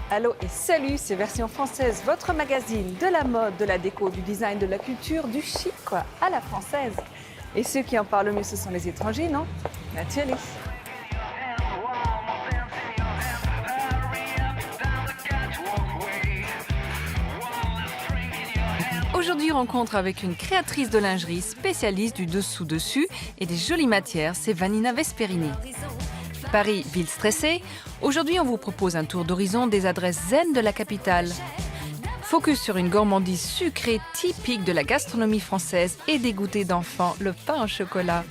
Allô et salut, c'est Version Française, votre magazine de la mode, de la déco, du design, de la culture, du chic, quoi, à la française. Et ceux qui en parlent le mieux, ce sont les étrangers, non? Natürlich. Aujourd'hui, rencontre avec une créatrice de lingerie spécialiste du dessous-dessus et des jolies matières, c'est Vanina Vesperini. Paris, ville stressée, aujourd'hui on vous propose un tour d'horizon des adresses zen de la capitale. Focus sur une gourmandise sucrée typique de la gastronomie française et des goûters d'enfants, le pain au chocolat.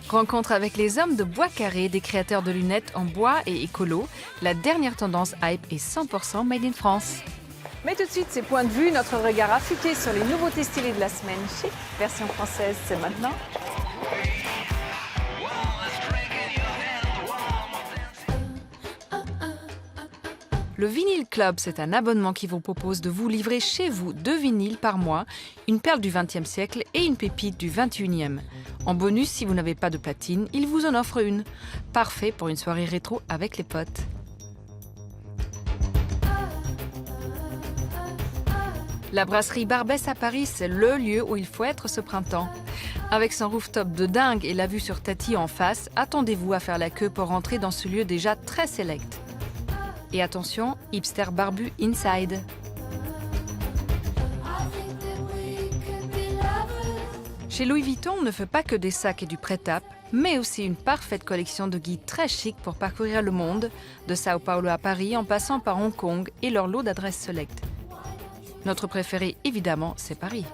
Rencontre avec les hommes de Bois Carré, des créateurs de lunettes en bois et écolo. La dernière tendance hype est 100% made in France. Mais tout de suite, ces points de vue, notre regard affûté sur les nouveautés stylées de la semaine chic. Version française, c'est maintenant. Le Vinyl Club, c'est un abonnement qui vous propose de vous livrer chez vous 2 vinyles par mois, une perle du XXe siècle et une pépite du XXIe. En bonus, si vous n'avez pas de platine, il vous en offre une. Parfait pour une soirée rétro avec les potes. La brasserie Barbès à Paris, c'est le lieu où il faut être ce printemps. Avec son rooftop de dingue et la vue sur Tati en face, attendez-vous à faire la queue pour rentrer dans ce lieu déjà très select. Et attention, hipster barbu inside. Chez Louis Vuitton, on ne fait pas que des sacs et du prêt-à, mais aussi une parfaite collection de guides très chics pour parcourir le monde, de Sao Paulo à Paris en passant par Hong Kong et leur lot d'adresses select. Notre préféré, évidemment, c'est Paris.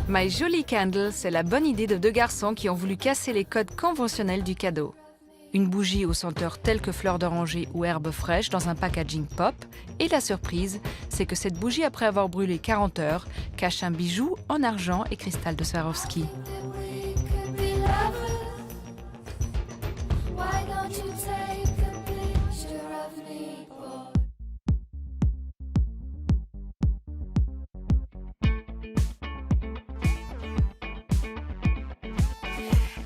My Jolly Candle, c'est la bonne idée de 2 garçons qui ont voulu casser les codes conventionnels du cadeau. Une bougie aux senteurs telles que fleurs d'oranger ou herbes fraîches dans un packaging pop. Et la surprise, c'est que cette bougie, après avoir brûlé 40 heures, cache un bijou en argent et cristal de Swarovski.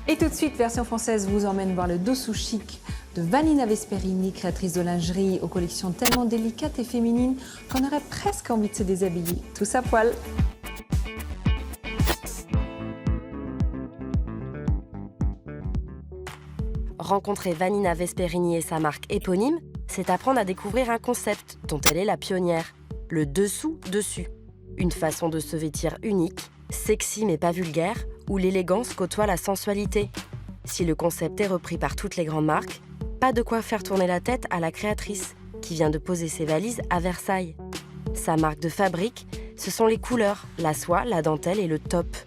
Et tout de suite, Version Française vous emmène voir le dessous chic de Vanina Vesperini, créatrice de lingerie aux collections tellement délicates et féminines qu'on aurait presque envie de se déshabiller, tous à poil. Rencontrer Vanina Vesperini et sa marque éponyme, c'est apprendre à découvrir un concept dont elle est la pionnière, le dessous-dessus. Une façon de se vêtir unique, sexy mais pas vulgaire, où l'élégance côtoie la sensualité. Si le concept est repris par toutes les grandes marques, pas de quoi faire tourner la tête à la créatrice, qui vient de poser ses valises à Versailles. Sa marque de fabrique, ce sont les couleurs, la soie, la dentelle et le top.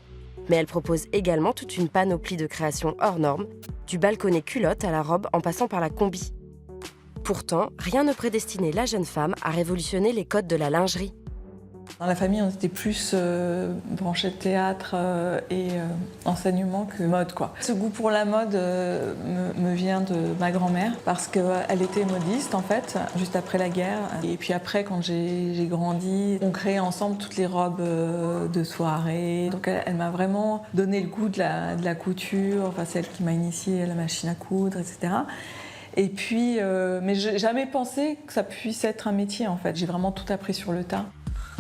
Mais elle propose également toute une panoplie de créations hors normes, du balconnet culotte à la robe en passant par la combi. Pourtant, rien ne prédestinait la jeune femme à révolutionner les codes de la lingerie. Dans la famille, on était plus branchés de théâtre et enseignement que mode, quoi. Ce goût pour la mode me vient de ma grand-mère parce qu'elle était modiste, en fait, juste après la guerre. Et puis après, quand j'ai grandi, on créait ensemble toutes les robes de soirée. Donc elle m'a vraiment donné le goût de la couture, enfin, c'est elle qui m'a initiée à la machine à coudre, etc. Et puis, mais j'ai jamais pensé que ça puisse être un métier, en fait. J'ai vraiment tout appris sur le tas.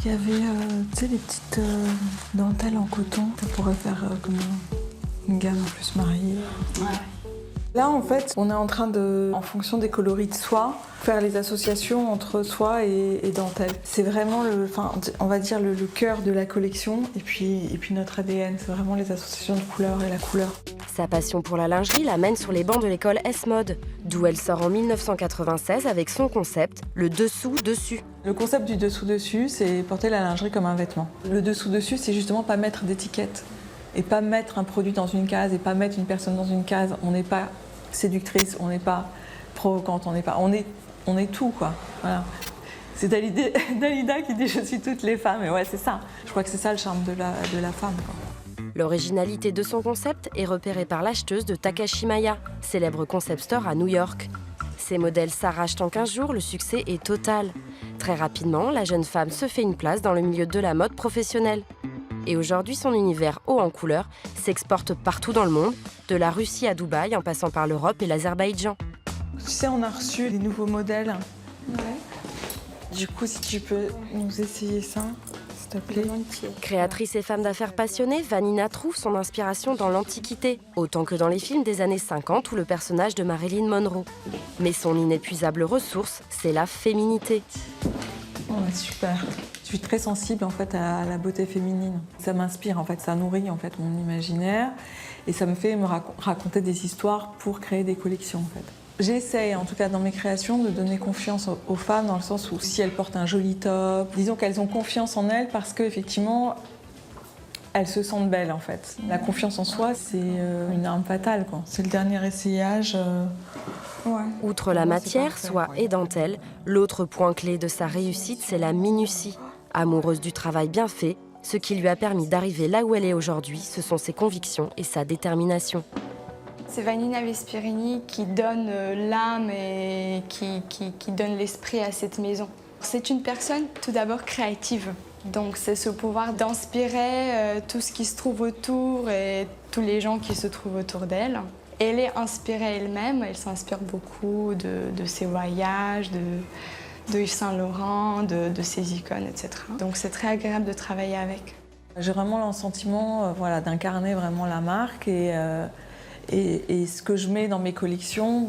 Il y avait tu sais, des petites dentelles en coton. Ça pourrait faire comme une gamme en plus mariée. Ouais. Là, en fait, on est en train de, en fonction des coloris de soie, faire les associations entre soie et dentelle. C'est vraiment, on va dire, le cœur de la collection. Et puis notre ADN, c'est vraiment les associations de couleurs et la couleur. Sa passion pour la lingerie l'amène sur les bancs de l'école S-Mode, d'où elle sort en 1996 avec son concept, le dessous-dessus. Le concept du dessous-dessus, c'est porter la lingerie comme un vêtement. Le dessous-dessus, c'est justement pas mettre d'étiquette et pas mettre un produit dans une case et pas mettre une personne dans une case. On n'est pas séductrice, on n'est pas provocante, on est tout, quoi. Voilà. C'est Dalida qui dit « je suis toutes les femmes » et ouais, c'est ça. Je crois que c'est ça le charme de la femme, quoi. L'originalité de son concept est repérée par l'acheteuse de Takashi Maya, célèbre concept store à New York. Ses modèles s'arrachent en 15 jours, le succès est total. Très rapidement, la jeune femme se fait une place dans le milieu de la mode professionnelle. Et aujourd'hui, son univers haut en couleurs s'exporte partout dans le monde, de la Russie à Dubaï en passant par l'Europe et l'Azerbaïdjan. Tu sais, on a reçu les nouveaux modèles. Du coup, si tu peux nous essayer ça, s'il te plaît. Créatrice et femme d'affaires passionnée, Vanina trouve son inspiration dans l'Antiquité, autant que dans les films des années 50 ou le personnage de Marilyn Monroe. Mais son inépuisable ressource, c'est la féminité. Oh, super. Je suis très sensible en fait à la beauté féminine. Ça m'inspire en fait, ça nourrit en fait mon imaginaire et ça me fait me raconter des histoires pour créer des collections en fait. J'essaye, en tout cas dans mes créations, de donner confiance aux femmes dans le sens où si elles portent un joli top, disons qu'elles ont confiance en elles parce qu'effectivement, elles se sentent belles en fait. La confiance en soi, c'est une arme fatale, quoi. C'est le dernier essayage. Outre la matière, soie et dentelle, l'autre point clé de sa réussite, c'est la minutie. Amoureuse du travail bien fait, ce qui lui a permis d'arriver là où elle est aujourd'hui, ce sont ses convictions et sa détermination. C'est Vanina Vesperini qui donne l'âme et qui donne l'esprit à cette maison. C'est une personne tout d'abord créative. Donc c'est ce pouvoir d'inspirer tout ce qui se trouve autour et tous les gens qui se trouvent autour d'elle. Elle est inspirée elle-même, elle s'inspire beaucoup de ses voyages, de Yves Saint Laurent, de ses icônes, etc. Donc c'est très agréable de travailler avec. J'ai vraiment le sentiment d'incarner vraiment la marque et ce que je mets dans mes collections,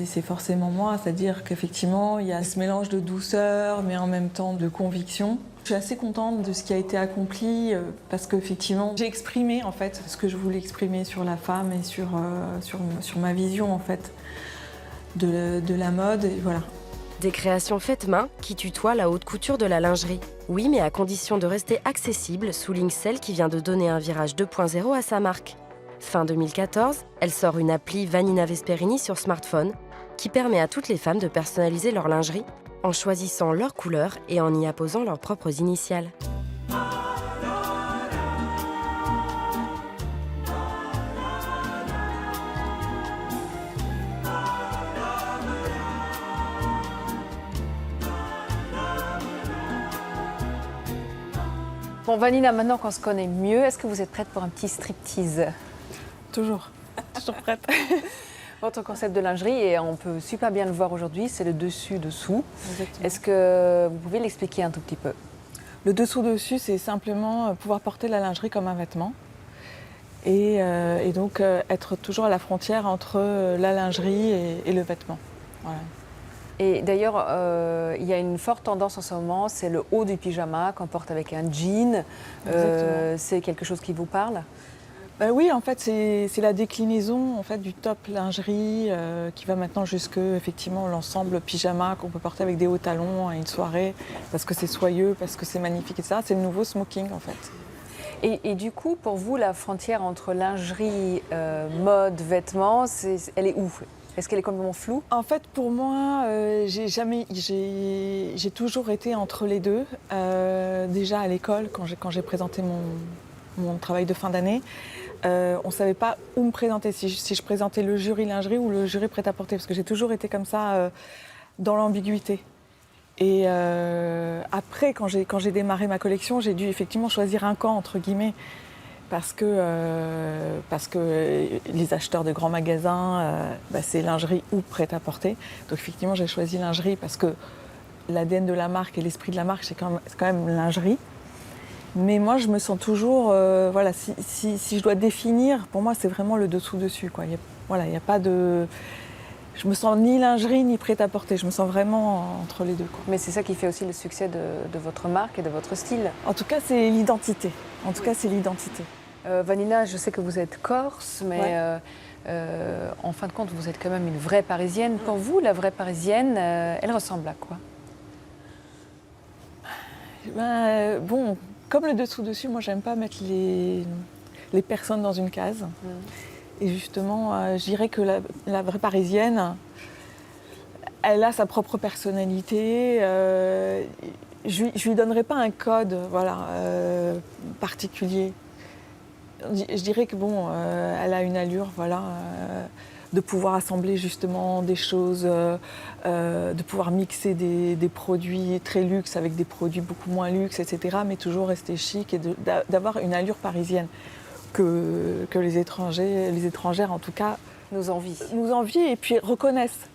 c'est forcément moi. C'est-à-dire qu'effectivement, il y a ce mélange de douceur, mais en même temps de conviction. Je suis assez contente de ce qui a été accompli parce qu'effectivement, j'ai exprimé en fait ce que je voulais exprimer sur la femme et sur ma vision en fait de la mode. Et voilà. Des créations faites main qui tutoient la haute couture de la lingerie. Oui, mais à condition de rester accessible, souligne celle qui vient de donner un virage 2.0 à sa marque. Fin 2014, elle sort une appli Vanina Vesperini sur smartphone qui permet à toutes les femmes de personnaliser leur lingerie en choisissant leur couleur et en y apposant leurs propres initiales. Bon, Vanina, maintenant qu'on se connaît mieux, est-ce que vous êtes prête pour un petit striptease? Toujours prête. Votre concept de lingerie, et on peut super bien le voir aujourd'hui, c'est le dessus-dessous. Exactement. Est-ce que vous pouvez l'expliquer un tout petit peu? Le dessous-dessus, c'est simplement pouvoir porter la lingerie comme un vêtement et donc être toujours à la frontière entre la lingerie et le vêtement. Voilà. Et d'ailleurs, il y a une forte tendance en ce moment, c'est le haut du pyjama qu'on porte avec un jean. C'est quelque chose qui vous parle? Oui, en fait, c'est la déclinaison en fait, du top lingerie qui va maintenant jusque effectivement l'ensemble pyjama qu'on peut porter avec des hauts talons à une soirée parce que c'est soyeux, parce que c'est magnifique, etc. C'est le nouveau smoking en fait. Et du coup, pour vous, la frontière entre lingerie, mode, vêtements, elle est où? Est-ce qu'elle est complètement floue? En fait, pour moi, j'ai toujours été entre les deux. Déjà à l'école, quand j'ai présenté mon travail de fin d'année, on ne savait pas où me présenter, si je présentais le jury lingerie ou le jury prêt-à-porter, parce que j'ai toujours été comme ça, dans l'ambiguïté. Et après, quand j'ai démarré ma collection, j'ai dû effectivement choisir un camp, entre guillemets, parce que les acheteurs de grands magasins, c'est lingerie ou prêt-à-porter. Donc effectivement, j'ai choisi lingerie parce que l'ADN de la marque et l'esprit de la marque, c'est quand même lingerie. Mais moi, je me sens toujours, si je dois définir, pour moi, c'est vraiment le dessous-dessus, quoi. Il y a pas de... Je me sens ni lingerie ni prêt-à-porter, je me sens vraiment entre les deux, quoi. Mais c'est ça qui fait aussi le succès de votre marque et de votre style. En tout cas, c'est l'identité. Vanina, je sais que vous êtes corse, mais en fin de compte, vous êtes quand même une vraie Parisienne. Pour vous, la vraie Parisienne, elle ressemble à quoi? Comme le dessous-dessus, moi, j'aime pas mettre les personnes dans une case. Et justement, je dirais que la vraie Parisienne, elle a sa propre personnalité. Je lui donnerai pas un code particulier. Je dirais que elle a une allure de pouvoir assembler justement des choses, de pouvoir mixer des produits très luxe avec des produits beaucoup moins luxe, etc. Mais toujours rester chic et d'avoir une allure parisienne que les étrangères en tout cas nous envient et puis reconnaissent.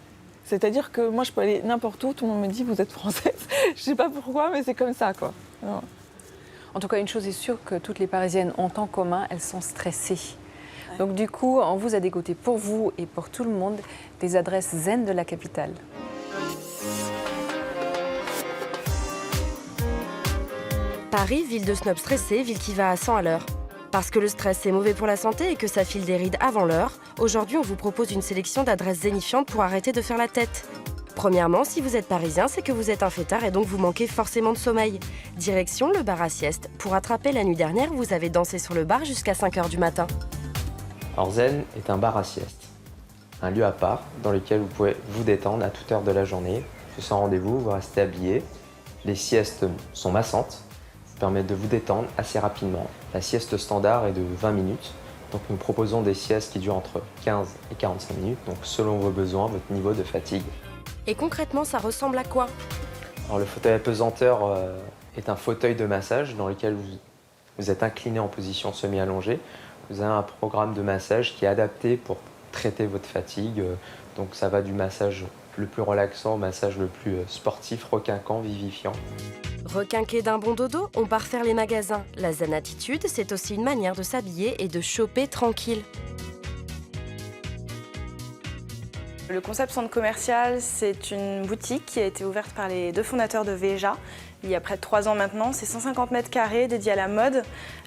C'est-à-dire que moi, je peux aller n'importe où, tout le monde me dit, vous êtes française. Je sais pas pourquoi, mais c'est comme ça, quoi. Alors, En tout cas, une chose est sûre que toutes les Parisiennes ont en commun, elles sont stressées. Donc du coup, on vous a dégoté pour vous et pour tout le monde des adresses zen de la capitale. Paris, ville de snobs stressés, ville qui va à 100 à l'heure. Parce que le stress c'est mauvais pour la santé et que ça file des rides avant l'heure, aujourd'hui on vous propose une sélection d'adresses zénifiantes pour arrêter de faire la tête. Premièrement, si vous êtes parisien, c'est que vous êtes un fêtard et donc vous manquez forcément de sommeil. Direction le bar à sieste. Pour attraper la nuit dernière, vous avez dansé sur le bar jusqu'à 5h du matin. Alors Zen est un bar à sieste, un lieu à part dans lequel vous pouvez vous détendre à toute heure de la journée. Sans rendez-vous, vous restez habillé. Les siestes sont massantes, permettent de vous détendre assez rapidement. La sieste standard est de 20 minutes, donc nous proposons des siestes qui durent entre 15 et 45 minutes, donc selon vos besoins, votre niveau de fatigue. Et concrètement, ça ressemble à quoi? Alors le fauteuil apesanteur est un fauteuil de massage dans lequel vous êtes incliné en position semi-allongée. Vous avez un programme de massage qui est adapté pour traiter votre fatigue, donc ça va du massage le plus relaxant au massage le plus sportif, requinquant, vivifiant. Requinqué d'un bon dodo, on part faire les magasins. La zen attitude, c'est aussi une manière de s'habiller et de choper tranquille. Le concept centre commercial, c'est une boutique qui a été ouverte par les 2 fondateurs de Veja il y a près de 3 ans maintenant. C'est 150 mètres carrés dédiés à la mode,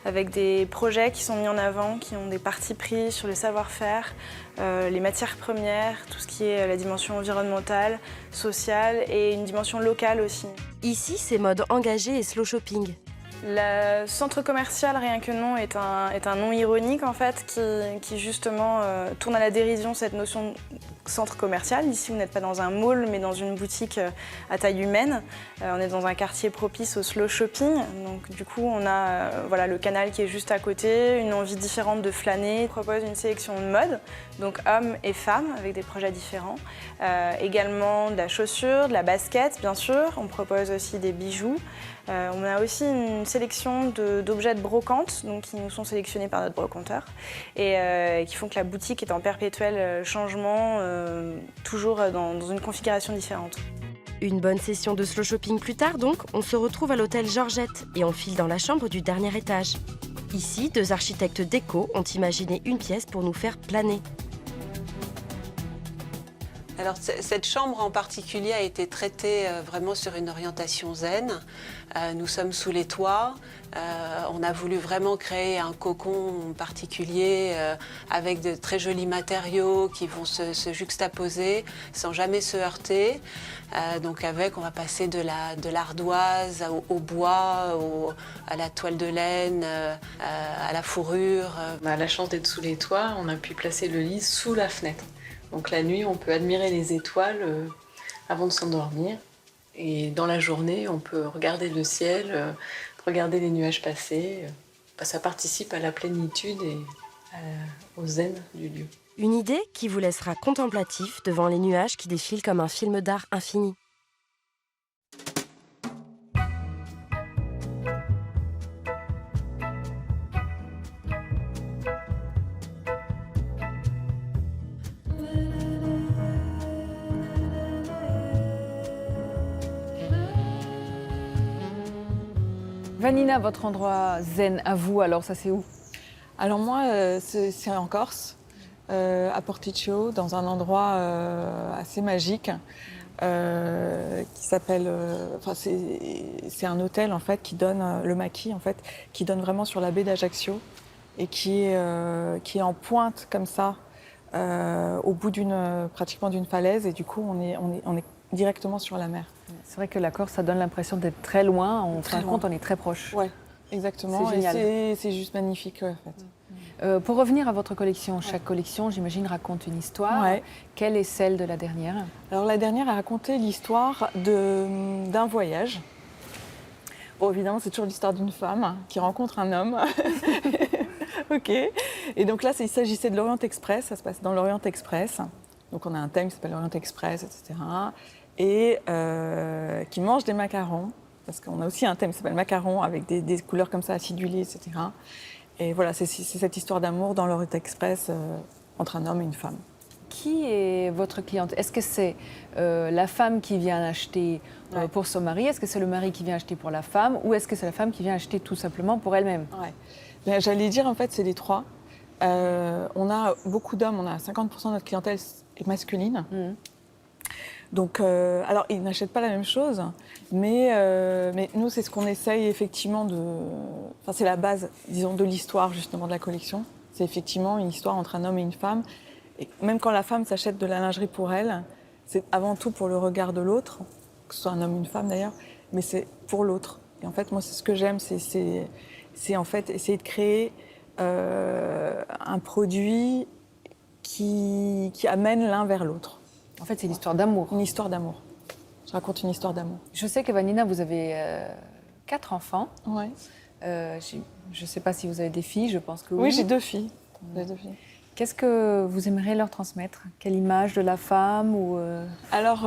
avec des projets qui sont mis en avant, qui ont des partis pris sur le savoir-faire, les matières premières, tout ce qui est la dimension environnementale, sociale et une dimension locale aussi. Ici, c'est mode engagé et slow shopping. Le centre commercial, rien que nom, est un nom ironique en fait, qui justement tourne à la dérision cette notion de centre commercial. Ici, vous n'êtes pas dans un mall, mais dans une boutique à taille humaine. On est dans un quartier propice au slow shopping. Donc du coup, on a voilà, le canal qui est juste à côté, une envie différente de flâner. On propose une sélection de mode, donc hommes et femmes, avec des projets différents. Également de la chaussure, de la basket, bien sûr. On propose aussi des bijoux. On a aussi une sélection d'objets de brocante, donc qui nous sont sélectionnés par notre brocanteur et qui font que la boutique est en perpétuel changement, toujours dans une configuration différente. Une bonne session de slow shopping plus tard donc, on se retrouve à l'hôtel Georgette et on file dans la chambre du dernier étage. Ici, 2 architectes déco ont imaginé une pièce pour nous faire planer. Alors, cette chambre en particulier a été traitée vraiment sur une orientation zen. Nous sommes sous les toits. On a voulu vraiment créer un cocon particulier avec de très jolis matériaux qui vont se juxtaposer sans jamais se heurter. Donc on va passer de l'ardoise au bois, à la toile de laine, à la fourrure. On a la chance d'être sous les toits. On a pu placer le lit sous la fenêtre. Donc la nuit, on peut admirer les étoiles avant de s'endormir. Et dans la journée, on peut regarder le ciel, regarder les nuages passer. Ça participe à la plénitude et au zen du lieu. Une idée qui vous laissera contemplatif devant les nuages qui défilent comme un film d'art infini. Vanina, votre endroit zen à vous, alors ça c'est où? Alors moi, c'est en Corse, à Porticcio, dans un endroit assez magique qui s'appelle... c'est un hôtel en fait qui donne, le Maquis en fait, qui donne vraiment sur la baie d'Ajaccio et qui est en pointe comme ça, au bout pratiquement d'une falaise, et du coup on est directement sur la mer. C'est vrai que la Corse, ça donne l'impression d'être très loin. En fin de compte, on est très proche. Ouais, exactement. C'est génial. Et c'est juste magnifique, ouais, en fait. Pour revenir à votre collection, chaque collection, j'imagine, raconte une histoire. Ouais. Quelle est celle de la dernière? Alors la dernière a raconté l'histoire d'un voyage. Bon, évidemment, c'est toujours l'histoire d'une femme qui rencontre un homme. Ok. Et donc là, il s'agissait de l'Orient Express. Ça se passe dans l'Orient Express. Donc on a un thème qui s'appelle l'Orient Express, etc. Et qui mange des macarons. Parce qu'on a aussi un thème qui s'appelle macarons avec des couleurs comme ça, acidulées, etc. Et voilà, c'est cette histoire d'amour dans l'Orient Express entre un homme et une femme. Qui est votre cliente? Est-ce que c'est la femme qui vient acheter pour son mari? Est-ce que c'est le mari qui vient acheter pour la femme? Ou est-ce que c'est la femme qui vient acheter tout simplement pour elle-même? Ben, j'allais dire, en fait, c'est les trois. On a beaucoup d'hommes, on a 50% de notre clientèle est masculine. Donc, alors, ils n'achètent pas la même chose, mais nous, c'est ce qu'on essaye effectivement de... Enfin, c'est la base, disons, de l'histoire, justement, de la collection. C'est effectivement une histoire entre un homme et une femme. Et même quand la femme s'achète de la lingerie pour elle, c'est avant tout pour le regard de l'autre, que ce soit un homme ou une femme d'ailleurs, mais c'est pour l'autre. Et en fait, moi, c'est ce que j'aime, c'est en fait essayer de créer un produit qui amène l'un vers l'autre. En fait, c'est une histoire d'amour. Une histoire d'amour. Je raconte une histoire d'amour. Je sais que Vanina, vous avez 4 enfants. Ouais. Je ne sais pas si vous avez des filles, je pense que oui. Oui, j'ai 2 filles. J'ai 2 filles. Qu'est-ce que vous aimeriez leur transmettre? Quelle image de la femme ou Alors,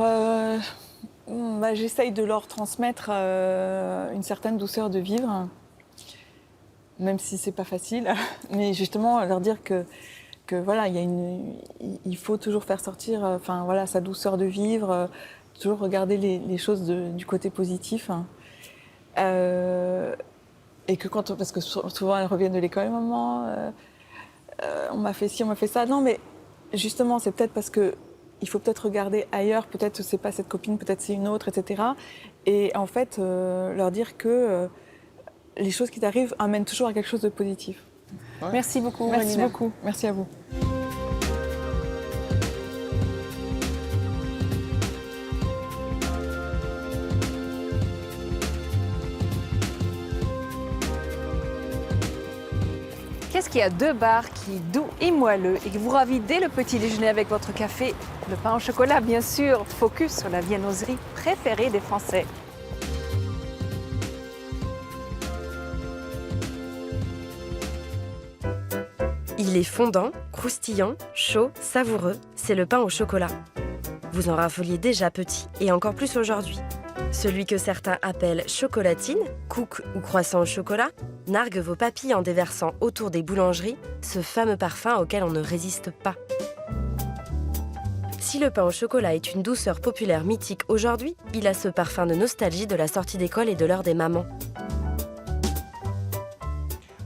j'essaye de leur transmettre une certaine douceur de vivre, même si c'est pas facile. Mais justement, leur dire que voilà, il faut toujours faire sortir, sa douceur de vivre, toujours regarder les choses du côté positif. Et que parce que souvent elles reviennent de l'école, maman. On m'a fait ci, on m'a fait ça. Non, mais justement, c'est peut-être parce qu'il faut peut-être regarder ailleurs. Peut-être que c'est pas cette copine, peut-être c'est une autre, etc. Et en fait, leur dire que les choses qui t'arrivent amènent toujours à quelque chose de positif. Ouais. Merci beaucoup. Merci Vanina. beaucoup. Merci à vous. Qu'est-ce qu'il y a 2 bars qui est doux et moelleux et qui vous ravit dès le petit déjeuner avec votre café? Le pain au chocolat, bien sûr. Focus sur la viennoiserie préférée des Français. Il est fondant, croustillant, chaud, savoureux. C'est le pain au chocolat. Vous en raffoliez déjà petit, et encore plus aujourd'hui. Celui que certains appellent chocolatine, cook ou croissant au chocolat, nargue vos papilles en déversant autour des boulangeries ce fameux parfum auquel on ne résiste pas. Si le pain au chocolat est une douceur populaire mythique aujourd'hui, il a ce parfum de nostalgie de la sortie d'école et de l'heure des mamans.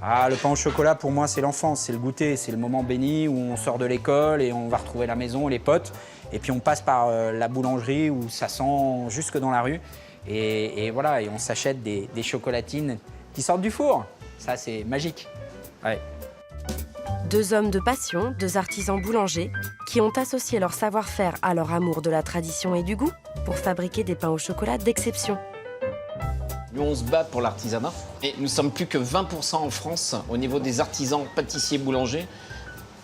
Ah, le pain au chocolat, pour moi, c'est l'enfance, c'est le goûter, c'est le moment béni où on sort de l'école et on va retrouver la maison, les potes. Et puis on passe par la boulangerie où ça sent jusque dans la rue. Et voilà, et on s'achète des chocolatines qui sortent du four. Ça, c'est magique. Ouais. 2 hommes de passion, 2 artisans boulangers, qui ont associé leur savoir-faire à leur amour de la tradition et du goût pour fabriquer des pains au chocolat d'exception. Nous, on se bat pour l'artisanat et nous sommes plus que 20% en France au niveau des artisans pâtissiers boulangers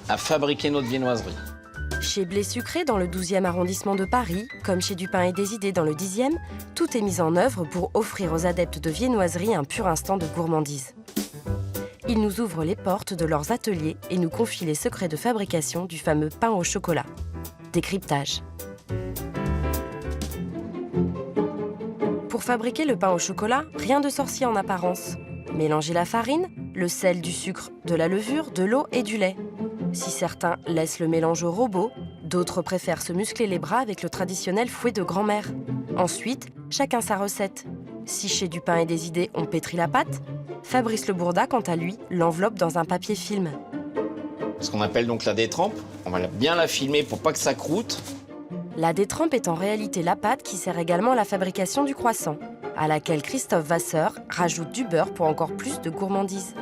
à fabriquer notre viennoiserie. Chez Blé Sucré, dans le 12e arrondissement de Paris, comme chez Du Pain et des Idées dans le 10e, tout est mis en œuvre pour offrir aux adeptes de viennoiserie un pur instant de gourmandise. Ils nous ouvrent les portes de leurs ateliers et nous confient les secrets de fabrication du fameux pain au chocolat. Décryptage. Pour fabriquer le pain au chocolat, rien de sorcier en apparence. Mélangez la farine, le sel, du sucre, de la levure, de l'eau et du lait. Si certains laissent le mélange au robot, d'autres préfèrent se muscler les bras avec le traditionnel fouet de grand-mère. Ensuite, chacun sa recette. Si chez Du Pain et des Idées, on pétrit la pâte, Fabrice Le Bourda, quant à lui, l'enveloppe dans un papier film. Ce qu'on appelle donc la détrempe, on va bien la filmer pour pas que ça croûte. La détrempe est en réalité la pâte qui sert également à la fabrication du croissant, à laquelle Christophe Vasseur rajoute du beurre pour encore plus de gourmandise.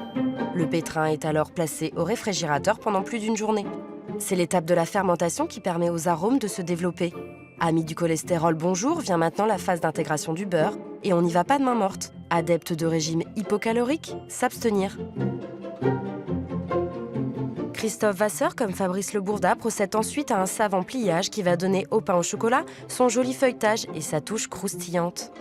Le pétrin est alors placé au réfrigérateur pendant plus d'1 journée. C'est l'étape de la fermentation qui permet aux arômes de se développer. Amis du cholestérol, bonjour, vient maintenant la phase d'intégration du beurre, et on n'y va pas de main morte. Adepte de régime hypocalorique, s'abstenir. Christophe Vasseur, comme Fabrice Le Bourda, procède ensuite à un savant pliage qui va donner au pain au chocolat son joli feuilletage et sa touche croustillante.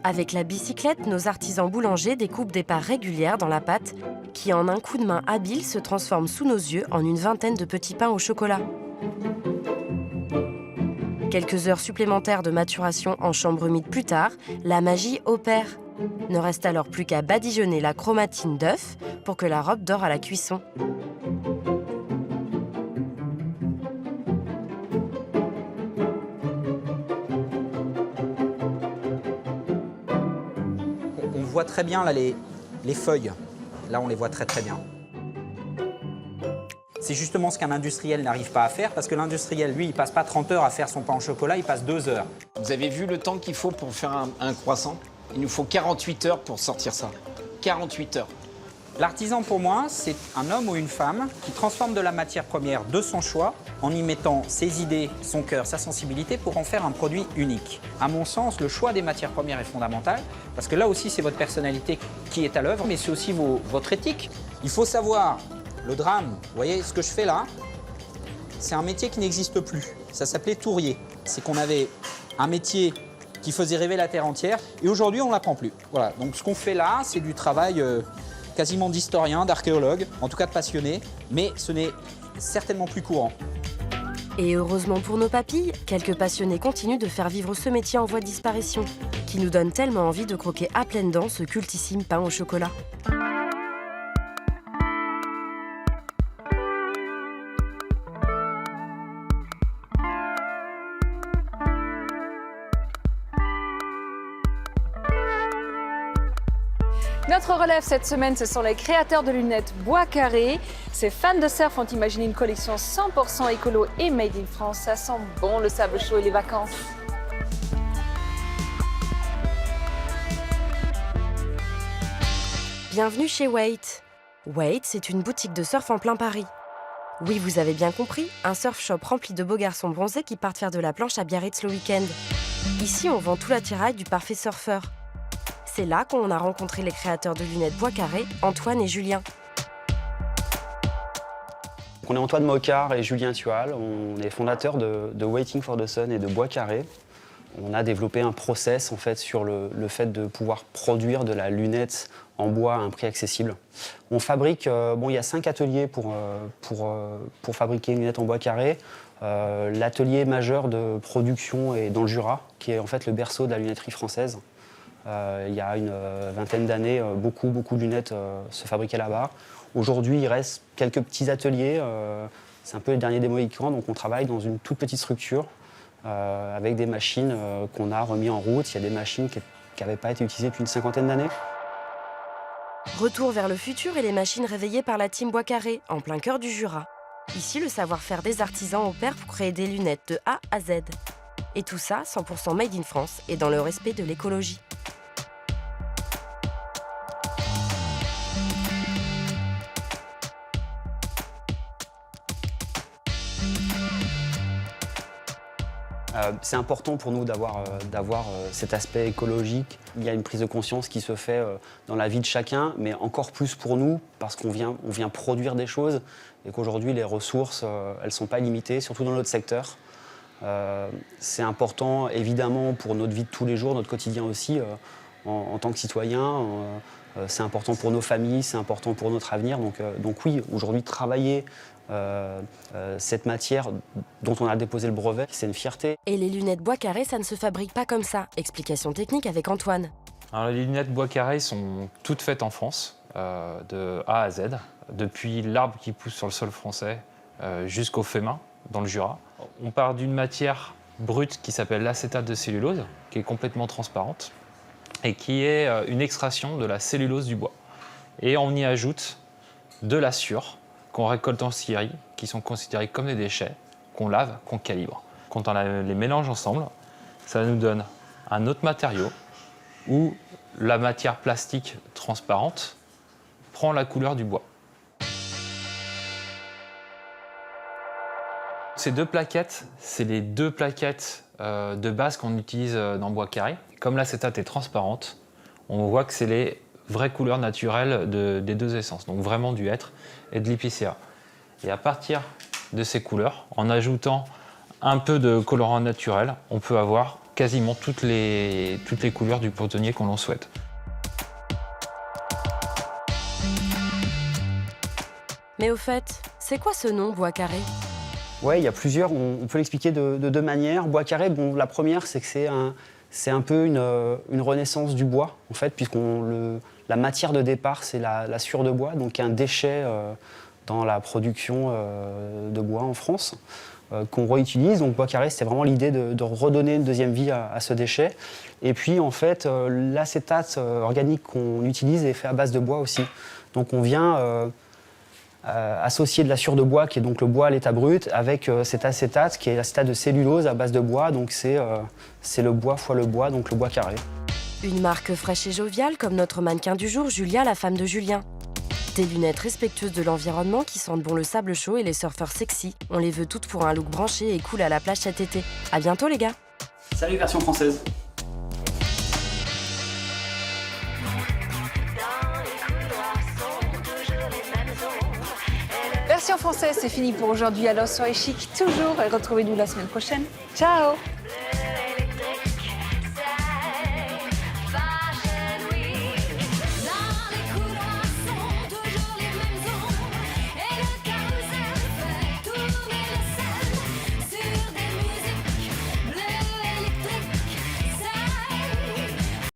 Avec la bicyclette, nos artisans boulangers découpent des parts régulières dans la pâte qui, en un coup de main habile, se transforme sous nos yeux en une vingtaine de petits pains au chocolat. Quelques heures supplémentaires de maturation en chambre humide plus tard, la magie opère. Ne reste alors plus qu'à badigeonner la chromatine d'œuf pour que la robe dore à la cuisson. On voit très bien là les feuilles. Là, on les voit très bien. C'est justement ce qu'un industriel n'arrive pas à faire parce que l'industriel, lui, il passe pas 30 heures à faire son pain au chocolat, il passe 2 heures. Vous avez vu le temps qu'il faut pour faire un croissant? Il nous faut 48 heures pour sortir ça. 48 heures. L'artisan, pour moi, c'est un homme ou une femme qui transforme de la matière première de son choix en y mettant ses idées, son cœur, sa sensibilité pour en faire un produit unique. À mon sens, le choix des matières premières est fondamental parce que là aussi, c'est votre personnalité qui est à l'œuvre, mais c'est aussi votre éthique. Il faut savoir le drame. Vous voyez, ce que je fais là, c'est un métier qui n'existe plus. Ça s'appelait tourrier. C'est qu'on avait un métier qui faisait rêver la terre entière et aujourd'hui, on ne l'apprend plus. Voilà. Donc ce qu'on fait là, c'est du travail quasiment d'historien, d'archéologue, en tout cas de passionné, mais ce n'est certainement plus courant. Et heureusement pour nos papilles, quelques passionnés continuent de faire vivre ce métier en voie de disparition, qui nous donne tellement envie de croquer à pleines dents ce cultissime pain au chocolat. Notre relève cette semaine, ce sont les créateurs de lunettes Bois Carré. Ces fans de surf ont imaginé une collection 100% écolo et made in France. Ça sent bon le sable chaud et les vacances. Bienvenue chez Wait. Wait, c'est une boutique de surf en plein Paris. Oui, vous avez bien compris, un surf shop rempli de beaux garçons bronzés qui partent faire de la planche à Biarritz le week-end. Ici, on vend tout l'attirail du parfait surfeur. C'est là qu'on a rencontré les créateurs de lunettes Bois Carré, Antoine et Julien. On est Antoine Mocard et Julien Thual, on est fondateurs de Waiting for the Sun et de Bois Carré. On a développé un process en fait, sur le fait de pouvoir produire de la lunette en bois à un prix accessible. On fabrique, il y a 5 ateliers pour fabriquer une lunette en bois carré. L'atelier majeur de production est dans le Jura, qui est en fait le berceau de la lunetterie française. Il y a une vingtaine d'années, beaucoup de lunettes se fabriquaient là-bas. Aujourd'hui, il reste quelques petits ateliers. C'est un peu les derniers des Mohicans, donc on travaille dans une toute petite structure avec des machines qu'on a remis en route. Il y a des machines qui n'avaient pas été utilisées depuis une cinquantaine d'années. Retour vers le futur et les machines réveillées par la team Bois Carré, en plein cœur du Jura. Ici, le savoir-faire des artisans opère pour créer des lunettes de A à Z. Et tout ça, 100% made in France et dans le respect de l'écologie. C'est important pour nous d'avoir cet aspect écologique. Il y a une prise de conscience qui se fait dans la vie de chacun, mais encore plus pour nous, parce qu'on vient produire des choses et qu'aujourd'hui, les ressources, elles ne sont pas limitées, surtout dans notre secteur. C'est important, évidemment, pour notre vie de tous les jours, notre quotidien aussi, en tant que citoyen. C'est important pour nos familles, c'est important pour notre avenir. Donc oui, aujourd'hui, travailler cette matière dont on a déposé le brevet, c'est une fierté. Et les lunettes Bois Carré, ça ne se fabrique pas comme ça. Explication technique avec Antoine. Alors, les lunettes Bois Carré sont toutes faites en France, de A à Z, depuis l'arbre qui pousse sur le sol français jusqu'au fait main, dans le Jura. On part d'une matière brute qui s'appelle l'acétate de cellulose, qui est complètement transparente, et qui est une extraction de la cellulose du bois. Et on y ajoute de la suure, qu'on récolte en scierie, qui sont considérés comme des déchets, qu'on lave, qu'on calibre. Quand on les mélange ensemble, ça nous donne un autre matériau où la matière plastique transparente prend la couleur du bois. Ces deux plaquettes, c'est les deux plaquettes de base qu'on utilise dans Bois Carré. Comme l'acétate est transparente, on voit que c'est les vraies couleurs naturelles des deux essences, donc vraiment du hêtre et de l'épicéa. Et à partir de ces couleurs, en ajoutant un peu de colorant naturel, on peut avoir quasiment toutes les couleurs du cotonnier qu'on l'on souhaite. Mais au fait, c'est quoi ce nom Bois Carré ? Ouais, il y a plusieurs, on peut l'expliquer de deux manières. Bois Carré, la première, c'est que C'est un peu une renaissance du bois, en fait, la matière de départ, c'est la sciure de bois, donc un déchet dans la production de bois en France, qu'on réutilise. Donc bois carré, c'était vraiment l'idée de redonner une deuxième vie à ce déchet. Et puis, en fait, l'acétate organique qu'on utilise est fait à base de bois aussi. Donc on vient associer de la sciure de bois, qui est donc le bois à l'état brut, avec cet acétate, qui est l'acétate de cellulose à base de bois. Donc c'est le bois fois le bois, donc le bois carré. Une marque fraîche et joviale comme notre mannequin du jour, Julia, la femme de Julien. Des lunettes respectueuses de l'environnement qui sentent bon le sable chaud et les surfeurs sexy. On les veut toutes pour un look branché et cool à la plage cet été. À bientôt les gars. Salut version française. Version française, c'est fini pour aujourd'hui. Alors soyez chic toujours et retrouvez-nous la semaine prochaine. Ciao!